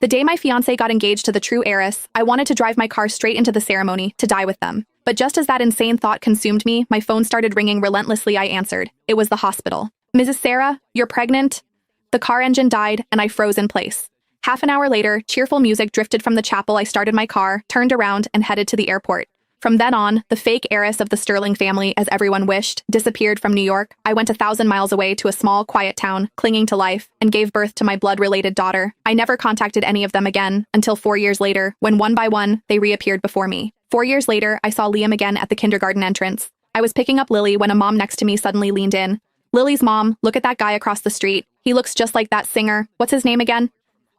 The day my fiancé got engaged to the true heiress, I wanted to drive my car straight into the ceremony, to die with them. But just as that insane thought consumed me, my phone started ringing relentlessly. I answered. It was the hospital. "Mrs. Sarah, you're pregnant?" The car engine died, and I froze in place. Half an hour later, cheerful music drifted from the chapel. I started my car, turned around, and headed to the airport. From then on, the fake heiress of the Sterling family, as everyone wished, disappeared from New York. I went 1,000 miles away to a small, quiet town, clinging to life, and gave birth to my blood-related daughter. I never contacted any of them again, until 4 years later, when one by one, they reappeared before me. 4 years later, I saw Liam again at the kindergarten entrance. I was picking up Lily when a mom next to me suddenly leaned in. "Lily's mom, look at that guy across the street. He looks just like that singer. What's his name again?"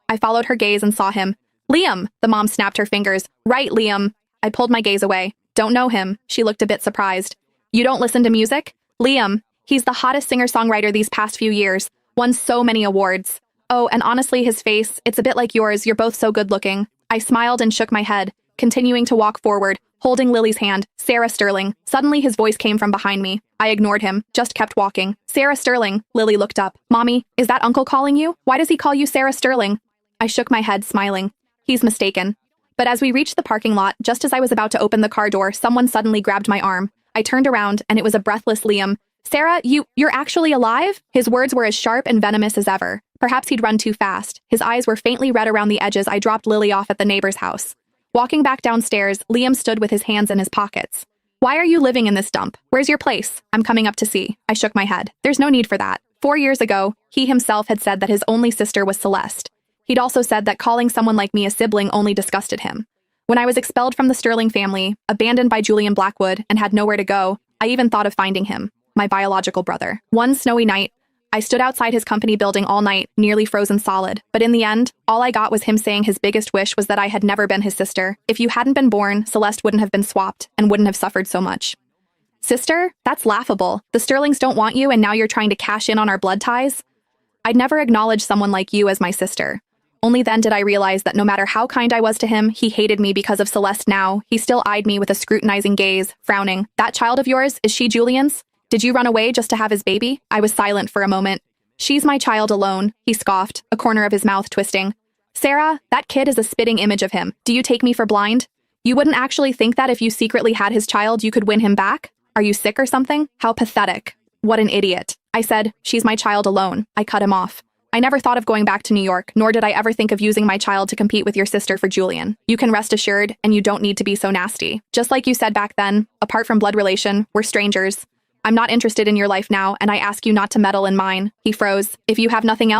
I followed her gaze and saw him. "Liam!" The mom snapped her fingers. "Right, Liam." I pulled my gaze away. "Don't know him." She looked a bit surprised. "You don't listen to music?" "Liam. He's the hottest singer-songwriter these past few years. Won so many awards. Oh, and honestly, his face, it's a bit like yours. You're both so good-looking." I smiled and shook my head, continuing to walk forward, holding Lily's hand. "Sarah Sterling." Suddenly his voice came from behind me. I ignored him, just kept walking. "Sarah Sterling." Lily looked up. "Mommy, is that Uncle calling you? Why does he call you Sarah Sterling?" I shook my head, smiling. "He's mistaken." But as we reached the parking lot, just as I was about to open the car door, someone suddenly grabbed my arm. I turned around, and it was a breathless Liam. "Sarah, you're actually alive?" His words were as sharp and venomous as ever. Perhaps he'd run too fast. His eyes were faintly red around the edges. I dropped Lily off at the neighbor's house. Walking back downstairs, Liam stood with his hands in his pockets. "Why are you living in this dump? Where's your place?" "I'm coming up to see." I shook my head. "There's no need for that." 4 years ago, he himself had said that his only sister was Celeste. He'd also said that calling someone like me a sibling only disgusted him. When I was expelled from the Sterling family, abandoned by Julian Blackwood, and had nowhere to go, I even thought of finding him, my biological brother. One snowy night, I stood outside his company building all night, nearly frozen solid. But in the end, all I got was him saying his biggest wish was that I had never been his sister. If you hadn't been born, Celeste wouldn't have been swapped, and wouldn't have suffered so much. Sister? That's laughable. The Sterlings don't want you, and now you're trying to cash in on our blood ties? I'd never acknowledge someone like you as my sister. Only then did I realize that no matter how kind I was to him, he hated me because of Celeste now. He still eyed me with a scrutinizing gaze, frowning. "That child of yours, is she Julian's? Did you run away just to have his baby?" I was silent for a moment. "She's my child alone," he scoffed, a corner of his mouth twisting. "Sarah, that kid is a spitting image of him. Do you take me for blind? You wouldn't actually think that if you secretly had his child, you could win him back? Are you sick or something? How pathetic. What an idiot." I said, "She's my child alone." I cut him off. "I never thought of going back to New York, nor did I ever think of using my child to compete with your sister for Julian. You can rest assured, and you don't need to be so nasty. Just like you said back then, apart from blood relation, we're strangers. I'm not interested in your life now, and I ask you not to meddle in mine." He froze. "If you have nothing else?"